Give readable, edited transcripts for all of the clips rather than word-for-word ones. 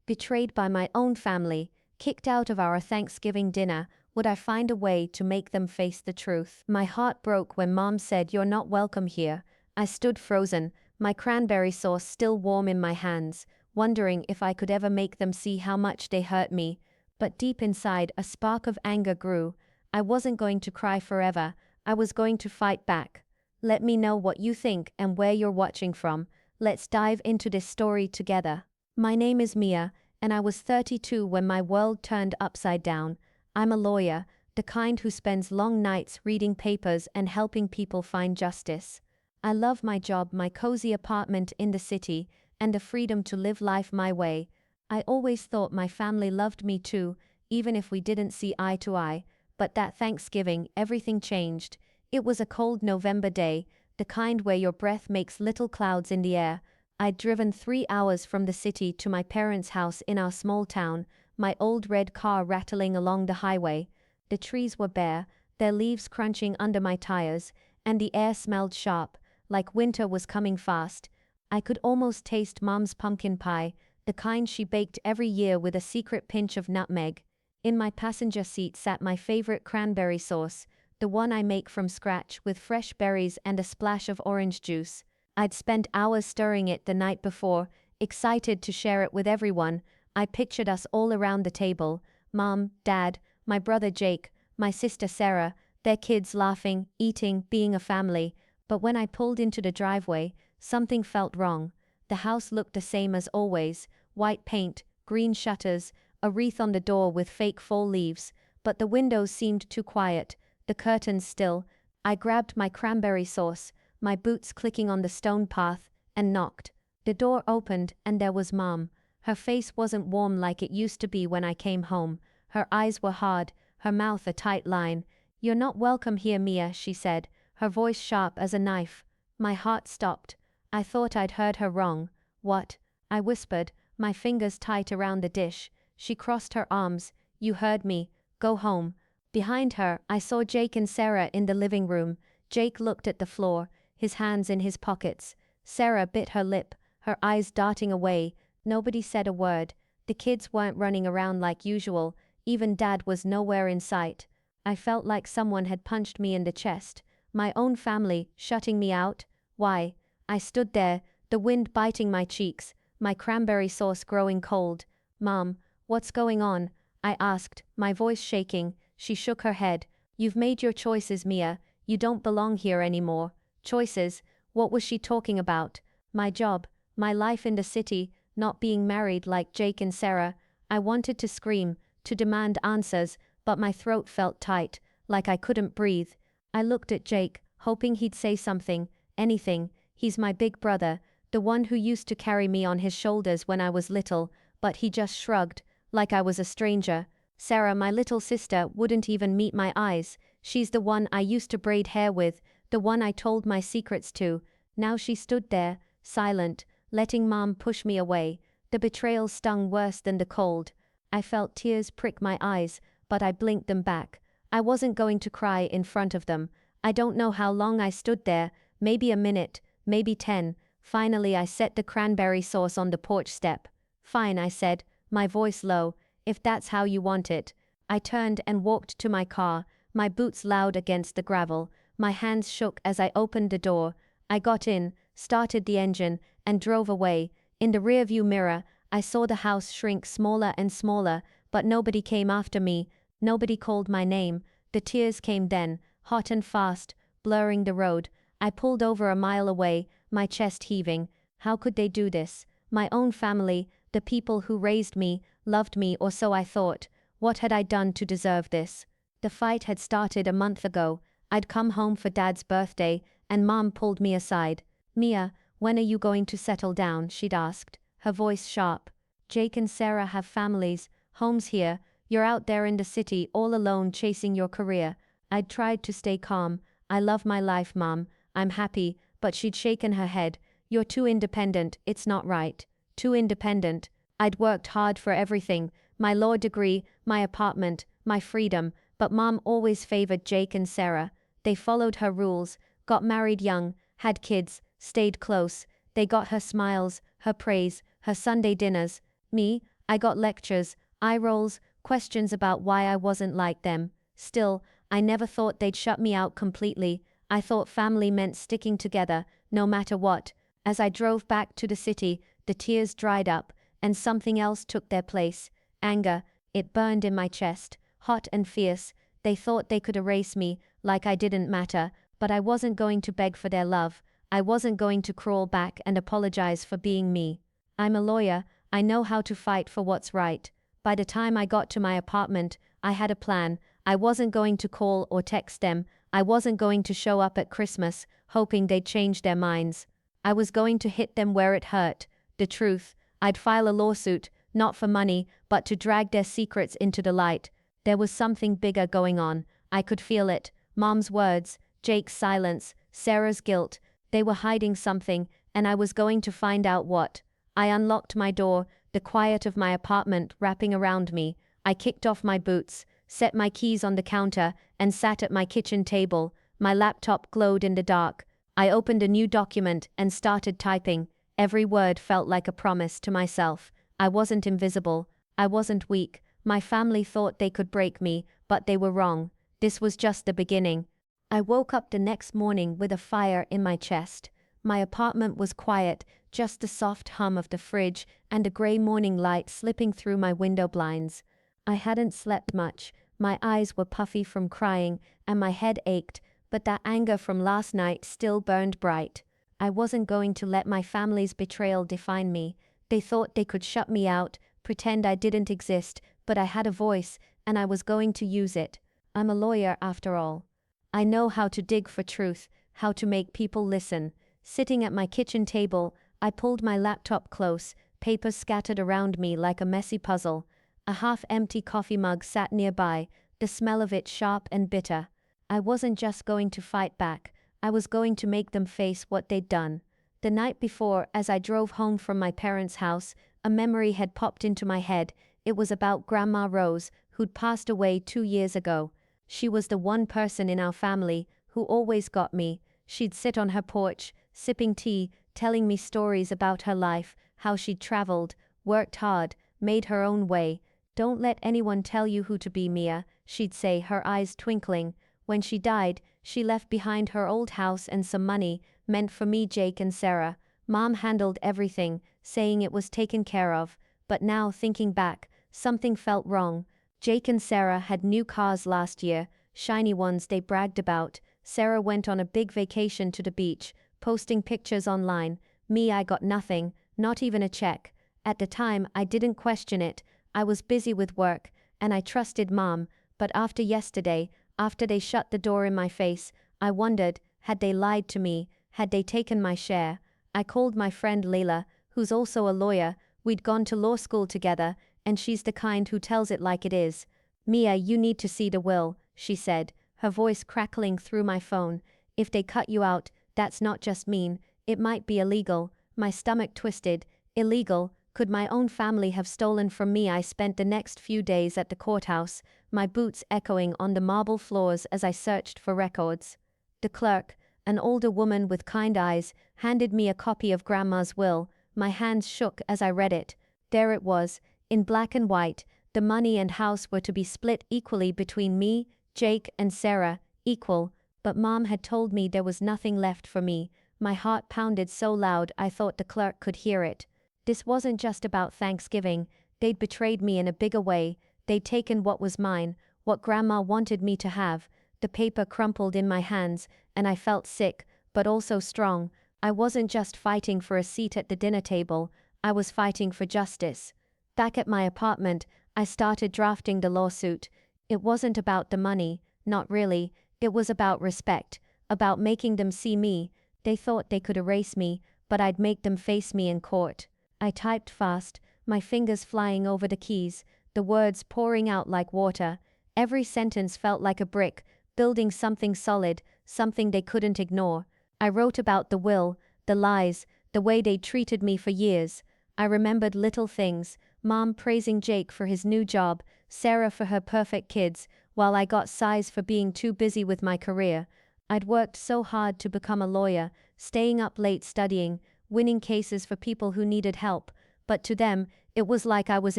Betrayed by my own family, kicked out of our Thanksgiving dinner, would I find a way to make them face the truth? My heart broke when Mom said you're not welcome here. I stood frozen, my cranberry sauce still warm in my hands, wondering if I could ever make them see how much they hurt me. But deep inside, a spark of anger grew. I wasn't going to cry forever, I was going to fight back. Let me know what you think and where you're watching from. Let's dive into this story together. My name is Mia, and I was 32 when my world turned upside down. I'm a lawyer, the kind who spends long nights reading papers and helping people find justice. I love my job, my cozy apartment in the city, and the freedom to live life my way. I always thought my family loved me too, even if we didn't see eye to eye. But that Thanksgiving, everything changed. It was a cold November day, the kind where your breath makes little clouds in the air. I'd driven 3 hours from the city to my parents' house in our small town, my old red car rattling along the highway. The trees were bare, their leaves crunching under my tires, and the air smelled sharp, like winter was coming fast. I could almost taste Mom's pumpkin pie, the kind she baked every year with a secret pinch of nutmeg. In my passenger seat sat my favorite cranberry sauce, the one I make from scratch with fresh berries and a splash of orange juice. I'd spent hours stirring it the night before, excited to share it with everyone. I pictured us all around the table, Mom, Dad, my brother Jake, my sister Sarah, their kids laughing, eating, being a family. But when I pulled into the driveway, something felt wrong. The house looked the same as always, white paint, green shutters, a wreath on the door with fake fall leaves, but the windows seemed too quiet, the curtains still. I grabbed my cranberry sauce, my boots clicking on the stone path, and knocked. The door opened and there was Mom. Her face wasn't warm like it used to be when I came home. Her eyes were hard, her mouth a tight line. "You're not welcome here, Mia," she said, her voice sharp as a knife. My heart stopped. I thought I'd heard her wrong. "What?" I whispered, my fingers tight around the dish. She crossed her arms. "You heard me. Go home." Behind her, I saw Jake and Sarah in the living room. Jake looked at the floor, his hands in his pockets. Sarah bit her lip, her eyes darting away. Nobody said a word. The kids weren't running around like usual. Even Dad was nowhere in sight. I felt like someone had punched me in the chest. My own family, shutting me out? Why? I stood there, the wind biting my cheeks, my cranberry sauce growing cold. "Mom, what's going on?" I asked, my voice shaking. She shook her head. "You've made your choices, Mia. You don't belong here anymore." Choices? What was she talking about? My job, my life in the city, not being married like Jake and Sarah. I wanted to scream, to demand answers, but my throat felt tight, like I couldn't breathe. I looked at Jake, hoping he'd say something, anything. He's my big brother, the one who used to carry me on his shoulders when I was little, but he just shrugged, like I was a stranger. Sarah, my little sister, wouldn't even meet my eyes. She's the one I used to braid hair with, the one I told my secrets to. Now she stood there, silent, letting Mom push me away. The betrayal stung worse than the cold. I felt tears prick my eyes, but I blinked them back. I wasn't going to cry in front of them. I don't know how long I stood there, maybe a minute, maybe 10. Finally I set the cranberry sauce on the porch step. "Fine," I said, my voice low, "if that's how you want it." I turned and walked to my car, my boots loud against the gravel. My hands shook as I opened the door. I got in, started the engine, and drove away. In the rearview mirror, I saw the house shrink smaller and smaller, but nobody came after me. Nobody called my name. The tears came then, hot and fast, blurring the road. I pulled over a mile away, my chest heaving. How could they do this? My own family, the people who raised me, loved me, or so I thought. What had I done to deserve this? The fight had started a month ago. I'd come home for Dad's birthday, and Mom pulled me aside. "Mia, when are you going to settle down?" she'd asked, her voice sharp. "Jake and Sarah have families, homes here. You're out there in the city all alone chasing your career." I'd tried to stay calm. "I love my life, Mom. I'm happy," but she'd shaken her head. "You're too independent, it's not right." Too independent. I'd worked hard for everything, my law degree, my apartment, my freedom, but Mom always favored Jake and Sarah. They followed her rules, got married young, had kids, stayed close. They got her smiles, her praise, her Sunday dinners. Me, I got lectures, eye rolls, questions about why I wasn't like them. Still, I never thought they'd shut me out completely. I thought family meant sticking together, no matter what. As I drove back to the city, the tears dried up, and something else took their place. Anger. It burned in my chest, hot and fierce. They thought they could erase me, like I didn't matter, but I wasn't going to beg for their love. I wasn't going to crawl back and apologize for being me. I'm a lawyer, I know how to fight for what's right. By the time I got to my apartment, I had a plan. I wasn't going to call or text them. I wasn't going to show up at Christmas, hoping they'd change their minds. I was going to hit them where it hurt. The truth. I'd file a lawsuit, not for money, but to drag their secrets into the light. There was something bigger going on. I could feel it. Mom's words, Jake's silence, Sarah's guilt. They were hiding something, and I was going to find out what. I unlocked my door, the quiet of my apartment wrapping around me. I kicked off my boots, set my keys on the counter, and sat at my kitchen table. My laptop glowed in the dark. I opened a new document and started typing. Every word felt like a promise to myself. I wasn't invisible. I wasn't weak. My family thought they could break me, but they were wrong. This was just the beginning. I woke up the next morning with a fire in my chest. My apartment was quiet, just the soft hum of the fridge and a gray morning light slipping through my window blinds. I hadn't slept much. My eyes were puffy from crying, and my head ached, but that anger from last night still burned bright. I wasn't going to let my family's betrayal define me. They thought they could shut me out, pretend I didn't exist, but I had a voice, and I was going to use it. I'm a lawyer after all. I know how to dig for truth, how to make people listen. Sitting at my kitchen table, I pulled my laptop close, papers scattered around me like a messy puzzle. A half-empty coffee mug sat nearby, the smell of it sharp and bitter. I wasn't just going to fight back, I was going to make them face what they'd done. The night before, as I drove home from my parents' house, a memory had popped into my head. It was about Grandma Rose, who'd passed away 2 years ago. She was the one person in our family who always got me. She'd sit on her porch, sipping tea, telling me stories about her life, how she'd traveled, worked hard, made her own way. "Don't let anyone tell you who to be, Mia," she'd say, her eyes twinkling. When she died, she left behind her old house and some money, meant for me, Jake and Sarah. Mom handled everything, saying it was taken care of. But now, thinking back, something felt wrong. Jake and Sarah had new cars last year, shiny ones they bragged about. Sarah went on a big vacation to the beach, posting pictures online. Me, I got nothing, not even a check. At the time, I didn't question it. I was busy with work, and I trusted Mom. But after yesterday, after they shut the door in my face, I wondered, had they lied to me? Had they taken my share? I called my friend Layla, who's also a lawyer. We'd gone to law school together, and she's the kind who tells it like it is. "Mia, you need to see the will," she said, her voice crackling through my phone. "If they cut you out, that's not just mean, it might be illegal." My stomach twisted. Illegal? Could my own family have stolen from me? I spent the next few days at the courthouse, my boots echoing on the marble floors as I searched for records. The clerk, an older woman with kind eyes, handed me a copy of Grandma's will. My hands shook as I read it. There it was, in black and white. The money and house were to be split equally between me, Jake, and Sarah, equal. But Mom had told me there was nothing left for me. My heart pounded so loud I thought the clerk could hear it. This wasn't just about Thanksgiving. They'd betrayed me in a bigger way. They'd taken what was mine, what Grandma wanted me to have. The paper crumpled in my hands, and I felt sick, but also strong. I wasn't just fighting for a seat at the dinner table, I was fighting for justice. Back at my apartment, I started drafting the lawsuit. It wasn't about the money, not really. It was about respect, about making them see me. They thought they could erase me, but I'd make them face me in court. I typed fast, my fingers flying over the keys, the words pouring out like water. Every sentence felt like a brick, building something solid, something they couldn't ignore. I wrote about the will, the lies, the way they'd treated me for years. I remembered little things, Mom praising Jake for his new job, Sarah for her perfect kids, while I got sighs for being too busy with my career. I'd worked so hard to become a lawyer, staying up late studying, winning cases for people who needed help, but to them, it was like I was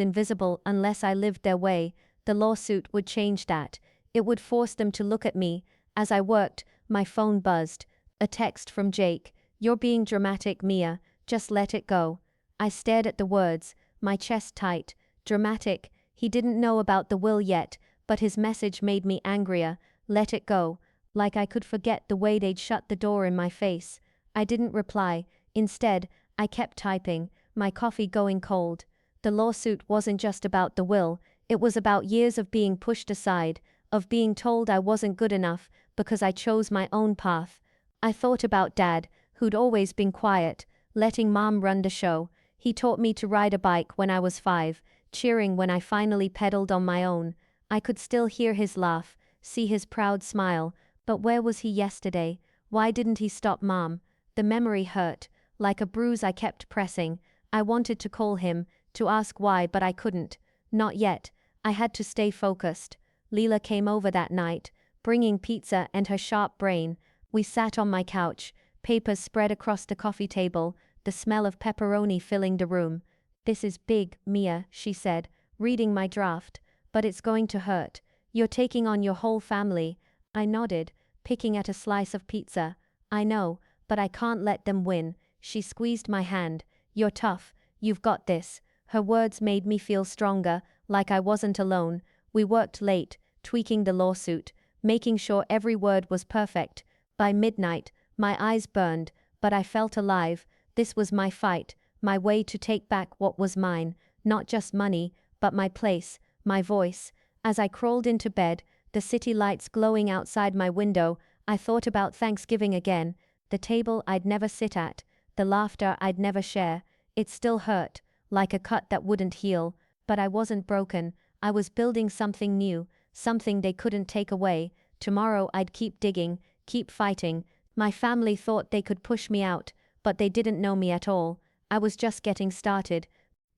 invisible unless I lived their way. The lawsuit would change that. It would force them to look at me. As I worked, my phone buzzed. A text from Jake. "You're being dramatic, Mia. Just let it go." I stared at the words, my chest tight. Dramatic. He didn't know about the will yet, but his message made me angrier. Let it go. Like I could forget the way they'd shut the door in my face. I didn't reply. Instead, I kept typing, my coffee going cold. The lawsuit wasn't just about the will, it was about years of being pushed aside, of being told I wasn't good enough because I chose my own path. I thought about Dad, who'd always been quiet, letting Mom run the show. He taught me to ride a bike when I was 5, cheering when I finally pedaled on my own. I could still hear his laugh, see his proud smile, but where was he yesterday? Why didn't he stop Mom? The memory hurt. Like a bruise I kept pressing. I wanted to call him, to ask why, but I couldn't. Not yet. I had to stay focused. Leela came over that night, bringing pizza and her sharp brain. We sat on my couch, papers spread across the coffee table, the smell of pepperoni filling the room. "This is big, Mia," she said, reading my draft. "But it's going to hurt. You're taking on your whole family." I nodded, picking at a slice of pizza. "I know, but I can't let them win." She squeezed my hand. "You're tough. You've got this." Her words made me feel stronger, like I wasn't alone. We worked late, tweaking the lawsuit, making sure every word was perfect. By midnight, my eyes burned, but I felt alive. This was my fight, my way to take back what was mine, not just money, but my place, my voice. As I crawled into bed, the city lights glowing outside my window, I thought about Thanksgiving again, the table I'd never sit at, the laughter I'd never share. It still hurt, like a cut that wouldn't heal, but I wasn't broken. I was building something new, something they couldn't take away. Tomorrow I'd keep digging, keep fighting. My family thought they could push me out, but they didn't know me at all. I was just getting started.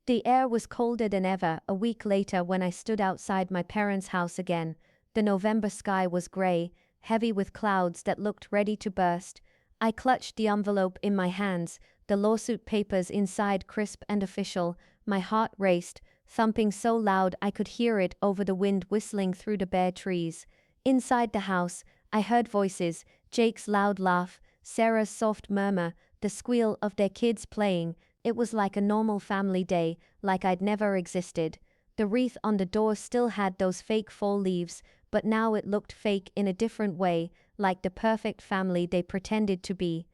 The air was colder than ever a week later when I stood outside my parents' house again. The November sky was gray, heavy with clouds that looked ready to burst. I clutched the envelope in my hands, the lawsuit papers inside crisp and official. My heart raced, thumping so loud I could hear it over the wind whistling through the bare trees. Inside the house, I heard voices, Jake's loud laugh, Sarah's soft murmur, the squeal of their kids playing. It was like a normal family day, like I'd never existed. The wreath on the door still had those fake fall leaves, but now it looked fake in a different way, like the perfect family they pretended to be.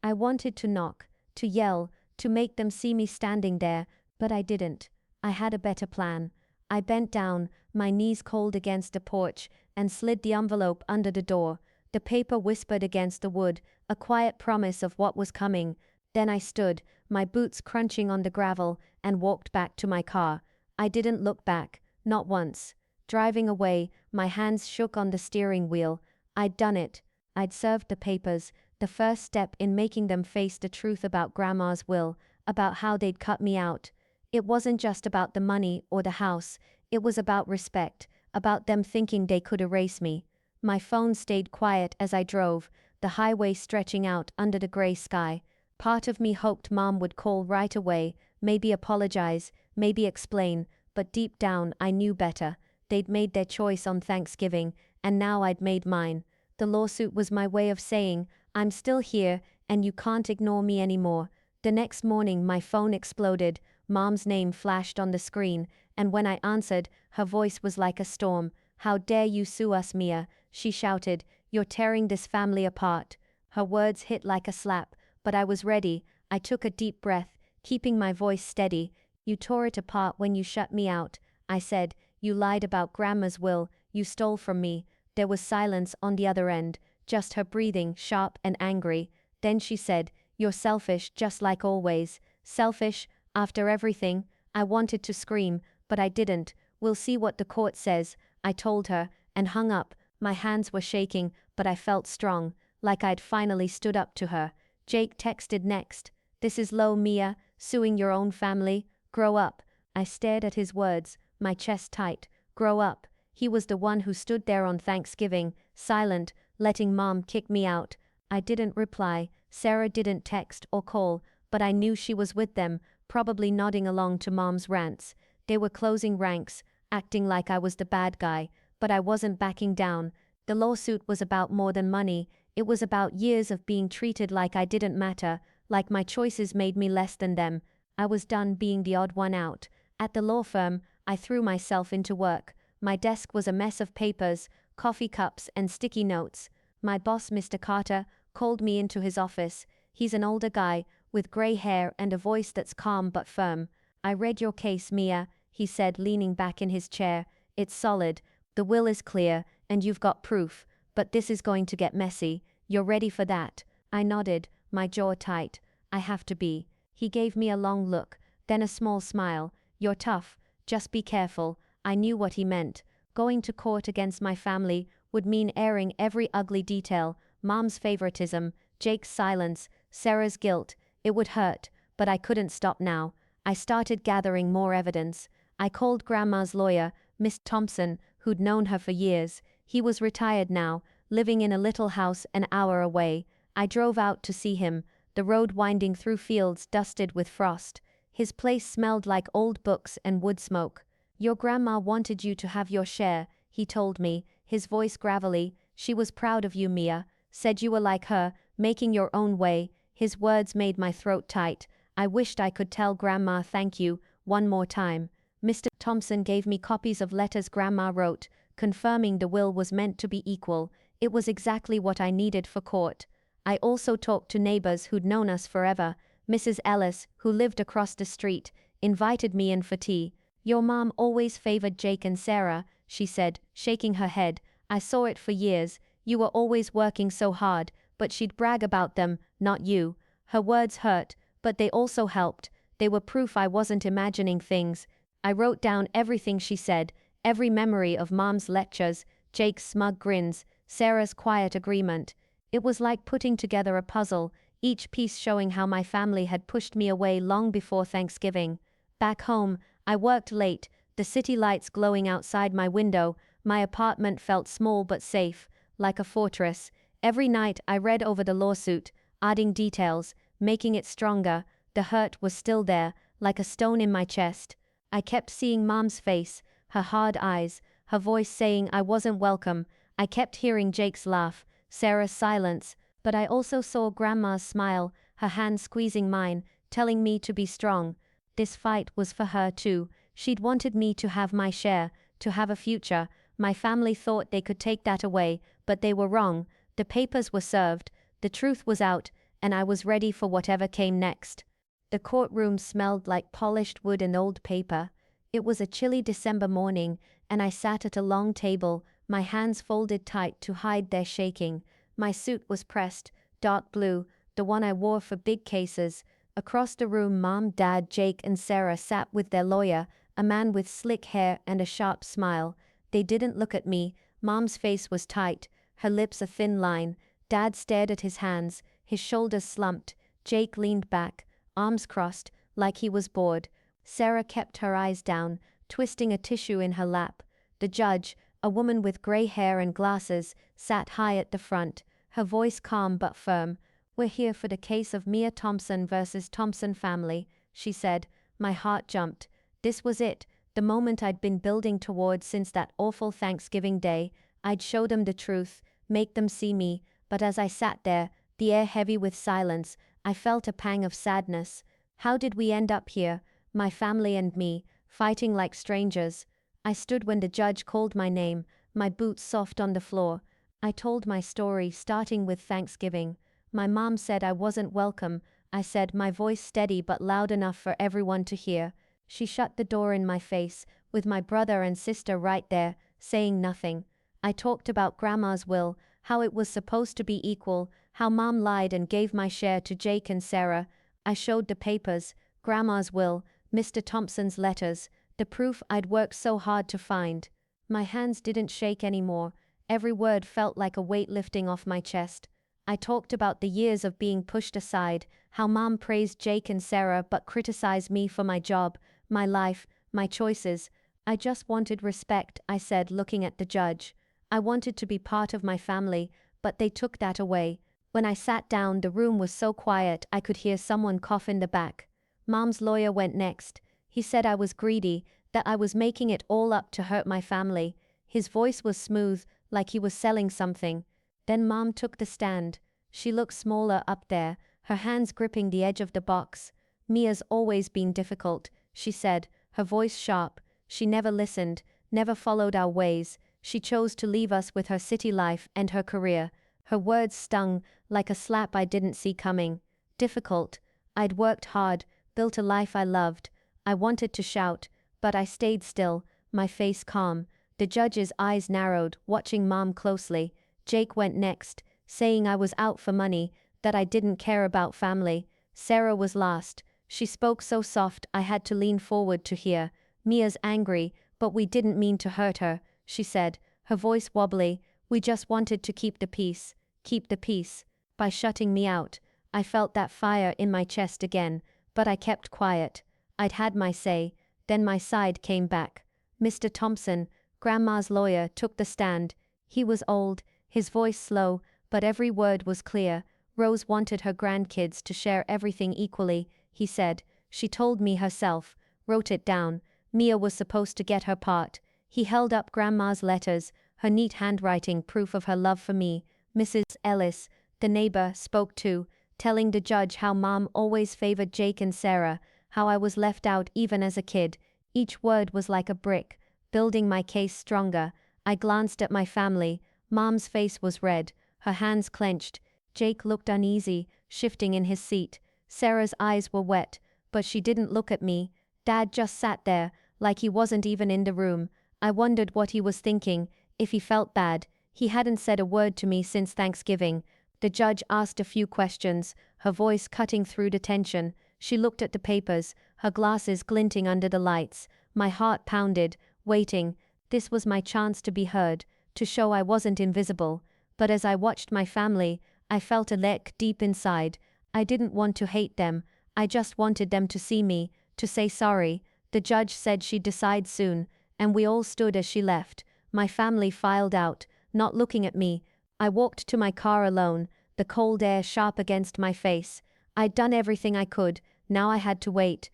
I wanted to knock, to yell, to make them see me standing there, but I didn't. I had a better plan. I bent down, my knees cold against the porch, and slid the envelope under the door. The paper whispered against the wood, a quiet promise of what was coming. Then I stood, my boots crunching on the gravel, and walked back to my car. I didn't look back, not once. Driving away, my hands shook on the steering wheel. I'd done it. I'd served the papers, the first step in making them face the truth about Grandma's will, about how they'd cut me out. It wasn't just about the money or the house, it was about respect, about them thinking they could erase me. My phone stayed quiet as I drove, the highway stretching out under the gray sky. Part of me hoped Mom would call right away, maybe apologize, maybe explain, but deep down I knew better. They'd made their choice on Thanksgiving, and now I'd made mine. The lawsuit was my way of saying, I'm still here, and you can't ignore me anymore. The next morning my phone exploded, Mom's name flashed on the screen, and when I answered, her voice was like a storm. "How dare you sue us, Mia?" she shouted. "You're tearing this family apart." Her words hit like a slap, but I was ready. I took a deep breath, keeping my voice steady. "You tore it apart when you shut me out," I said. "You lied about Grandma's will, you stole from me." There was silence on the other end, just her breathing, sharp and angry. Then she said, "You're selfish, just like always." Selfish? After everything? I wanted to scream, but I didn't. "We'll see what the court says," I told her, and hung up. My hands were shaking, but I felt strong, like I'd finally stood up to her. Jake texted next. "This is low, Mia, suing your own family. Grow up." I stared at his words, my chest tight. Grow up. He was the one who stood there on Thanksgiving, silent, letting Mom kick me out. I didn't reply. Sarah didn't text or call, but I knew she was with them, probably nodding along to Mom's rants. They were closing ranks, acting like I was the bad guy, but I wasn't backing down. The lawsuit was about more than money. It was about years of being treated like I didn't matter, like my choices made me less than them. I was done being the odd one out. At the law firm, I threw myself into work. My desk was a mess of papers, coffee cups, and sticky notes. My boss, Mr. Carter, called me into his office. He's an older guy, with gray hair and a voice that's calm but firm. "I read your case, Mia," he said, leaning back in his chair. "It's solid. The will is clear, and you've got proof. But this is going to get messy. You're ready for that?" I nodded, my jaw tight. "I have to be." He gave me a long look, then a small smile. "You're tough. Just be careful." I knew what he meant. Going to court against my family would mean airing every ugly detail: Mom's favoritism, Jake's silence, Sarah's guilt. It would hurt, but I couldn't stop now. I started gathering more evidence. I called Grandma's lawyer, Miss Thompson, who'd known her for years. He was retired now, living in a little house an hour away. I drove out to see him, the road winding through fields dusted with frost. His place smelled like old books and wood smoke. "Your grandma wanted you to have your share," he told me, his voice gravelly. "She was proud of you, Mia. Said you were like her, making your own way." His words made my throat tight. I wished I could tell Grandma thank you one more time. Mr. Thompson gave me copies of letters Grandma wrote, confirming the will was meant to be equal. It was exactly what I needed for court. I also talked to neighbors who'd known us forever. Mrs. Ellis, who lived across the street, invited me in for tea. "Your mom always favored Jake and Sarah," she said, shaking her head. "I saw it for years. You were always working so hard, but she'd brag about them, not you." Her words hurt, but they also helped. They were proof I wasn't imagining things. I wrote down everything she said, every memory of Mom's lectures, Jake's smug grins, Sarah's quiet agreement. It was like putting together a puzzle, each piece showing how my family had pushed me away long before Thanksgiving. Back home, I worked late, the city lights glowing outside my window. My apartment felt small but safe, like a fortress. Every night I read over the lawsuit, adding details, making it stronger. The hurt was still there, like a stone in my chest. I kept seeing Mom's face, her hard eyes, her voice saying I wasn't welcome. I kept hearing Jake's laugh, Sarah's silence, but I also saw Grandma's smile, her hand squeezing mine, telling me to be strong. This fight was for her too. She'd wanted me to have my share, to have a future. My family thought they could take that away, but they were wrong. The papers were served, the truth was out, and I was ready for whatever came next. The courtroom smelled like polished wood and old paper. It was a chilly December morning, and I sat at a long table, my hands folded tight to hide their shaking. My suit was pressed, dark blue, the one I wore for big cases. Across the room, Mom, Dad, Jake, and Sarah sat with their lawyer, a man with slick hair and a sharp smile. They didn't look at me. Mom's face was tight, her lips a thin line. Dad stared at his hands, his shoulders slumped. Jake leaned back, arms crossed, like he was bored. Sarah kept her eyes down, twisting a tissue in her lap. The judge, a woman with gray hair and glasses, sat high at the front, her voice calm but firm. "We're here for the case of Mia Thompson versus Thompson family," she said. My heart jumped. This was it, the moment I'd been building toward since that awful Thanksgiving day. I'd show them the truth, make them see me. But as I sat there, the air heavy with silence, I felt a pang of sadness. How did we end up here, my family and me, fighting like strangers? I stood when the judge called my name, my boots soft on the floor. I told my story, starting with Thanksgiving. My mom said I wasn't welcome. I said, my voice steady but loud enough for everyone to hear. She shut the door in my face, with my brother and sister right there, saying nothing. I talked about Grandma's will, how it was supposed to be equal, how Mom lied and gave my share to Jake and Sarah. I showed the papers, Grandma's will, Mr. Thompson's letters, the proof I'd worked so hard to find. My hands didn't shake anymore. Every word felt like a weight lifting off my chest. I talked about the years of being pushed aside, how Mom praised Jake and Sarah but criticized me for my job, my life, my choices. I just wanted respect, I said, looking at the judge. I wanted to be part of my family, but they took that away. When I sat down, the room was so quiet I could hear someone cough in the back. Mom's lawyer went next. He said I was greedy, that I was making it all up to hurt my family. His voice was smooth, like he was selling something. Then Mom took the stand. She looked smaller up there, her hands gripping the edge of the box. Mia's always been difficult, she said, her voice sharp. She never listened, never followed our ways. She chose to leave us with her city life and her career. Her words stung, like a slap I didn't see coming. Difficult. I'd worked hard, built a life I loved. I wanted to shout, but I stayed still, my face calm. The judge's eyes narrowed, watching Mom closely. Jake went next, saying I was out for money, that I didn't care about family. Sarah was last. She spoke so soft I had to lean forward to hear. Mia's angry, but we didn't mean to hurt her, she said, her voice wobbly. We just wanted to keep the peace. Keep the peace. By shutting me out, I felt that fire in my chest again, but I kept quiet. I'd had my say, then my side came back. Mr. Thompson, Grandma's lawyer, took the stand. He was old, his voice slow, but every word was clear. Rose wanted her grandkids to share everything equally, he said. She told me herself, wrote it down. Mia was supposed to get her part. He held up Grandma's letters, her neat handwriting proof of her love for me. Mrs. Ellis, the neighbor, spoke too, telling the judge how Mom always favored Jake and Sarah, how I was left out even as a kid. Each word was like a brick, building my case stronger. I glanced at my family. Mom's face was red, her hands clenched. Jake looked uneasy, shifting in his seat. Sarah's eyes were wet, but she didn't look at me. Dad just sat there, like he wasn't even in the room. I wondered what he was thinking, if he felt bad. He hadn't said a word to me since Thanksgiving. The judge asked a few questions, her voice cutting through the tension. She looked at the papers, her glasses glinting under the lights. My heart pounded, waiting. This was my chance to be heard, to show I wasn't invisible. But as I watched my family, I felt a leck deep inside. I didn't want to hate them. I just wanted them to see me, to say sorry. The judge said she'd decide soon, and we all stood as she left. My family filed out, not looking at me. I walked to my car alone, the cold air sharp against my face. I'd done everything I could, now I had to wait.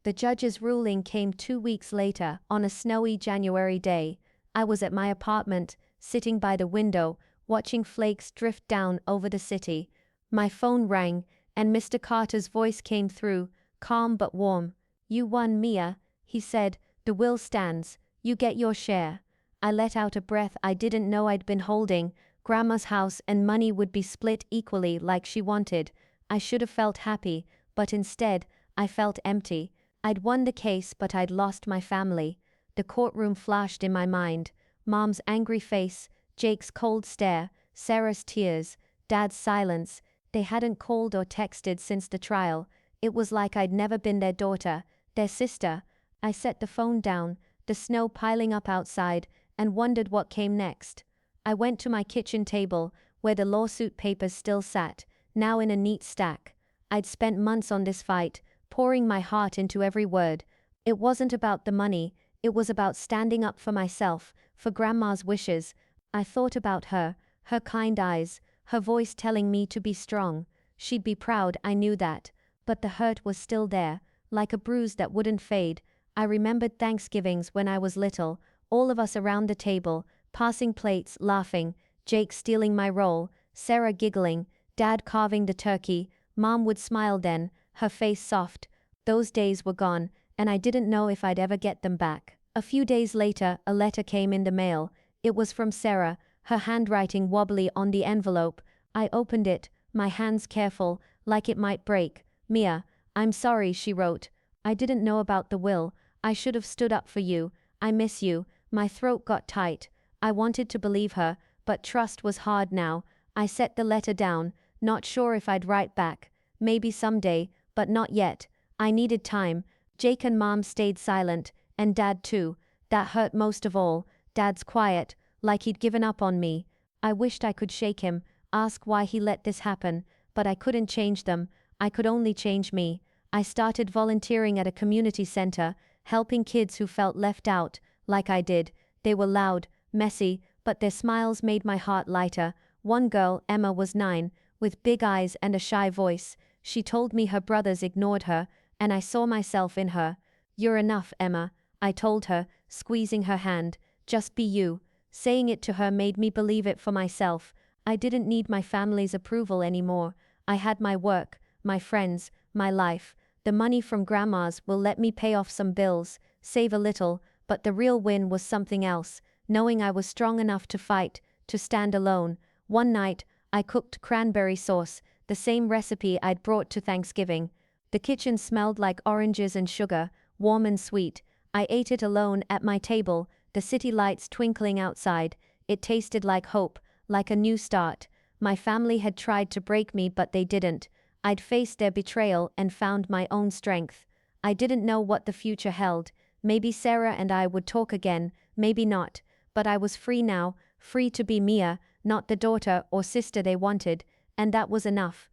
The judge's ruling came 2 weeks later, on a snowy January day. I was at my apartment, sitting by the window, watching flakes drift down over the city. My phone rang, and Mr. Carter's voice came through, calm but warm. "You won, Mia," he said. "The will stands. You get your share." I let out a breath I didn't know I'd been holding. Grandma's house and money would be split equally like she wanted. I should have felt happy, but instead, I felt empty. I'd won the case, but I'd lost my family. The courtroom flashed in my mind. Mom's angry face, Jake's cold stare, Sarah's tears, Dad's silence. They hadn't called or texted since the trial. It was like I'd never been their daughter, their sister. I set the phone down, the snow piling up outside, and wondered what came next. I went to my kitchen table, where the lawsuit papers still sat, now in a neat stack. I'd spent months on this fight, pouring my heart into every word. It wasn't about the money, it was about standing up for myself, for Grandma's wishes. I thought about her, her kind eyes, her voice telling me to be strong. She'd be proud, I knew that. But the hurt was still there, like a bruise that wouldn't fade. I remembered Thanksgivings when I was little, all of us around the table, passing plates, laughing, Jake stealing my role, Sarah giggling, Dad carving the turkey. Mom would smile then, her face soft. Those days were gone, and I didn't know if I'd ever get them back. A few days later, a letter came in the mail. It was from Sarah, her handwriting wobbly on the envelope. I opened it, my hands careful, like it might break. "Mia, I'm sorry," she wrote. "I didn't know about the will. I should have stood up for you. I miss you." My throat got tight. I wanted to believe her, but trust was hard now. I set the letter down, not sure if I'd write back. Maybe someday, but not yet. I needed time. Jake and Mom stayed silent, and Dad too. That hurt most of all. Dad's quiet, like he'd given up on me. I wished I could shake him, ask why he let this happen, but I couldn't change them. I could only change me. I started volunteering at a community center, helping kids who felt left out, like I did. They were loud, messy, but their smiles made my heart lighter. One girl, Emma, was 9, with big eyes and a shy voice. She told me her brothers ignored her, and I saw myself in her. You're enough, Emma, I told her, squeezing her hand. Just be you. Saying it to her made me believe it for myself. I didn't need my family's approval anymore. I had my work, my friends, my life. The money from grandma's will let me pay off some bills, save a little, but the real win was something else, knowing I was strong enough to fight, to stand alone. One night, I cooked cranberry sauce, the same recipe I'd brought to Thanksgiving. The kitchen smelled like oranges and sugar, warm and sweet. I ate it alone at my table, the city lights twinkling outside. It tasted like hope, like a new start. My family had tried to break me, but they didn't. I'd faced their betrayal and found my own strength. I didn't know what the future held. Maybe Sarah and I would talk again, maybe not. But I was free now, free to be Mia, not the daughter or sister they wanted, and that was enough.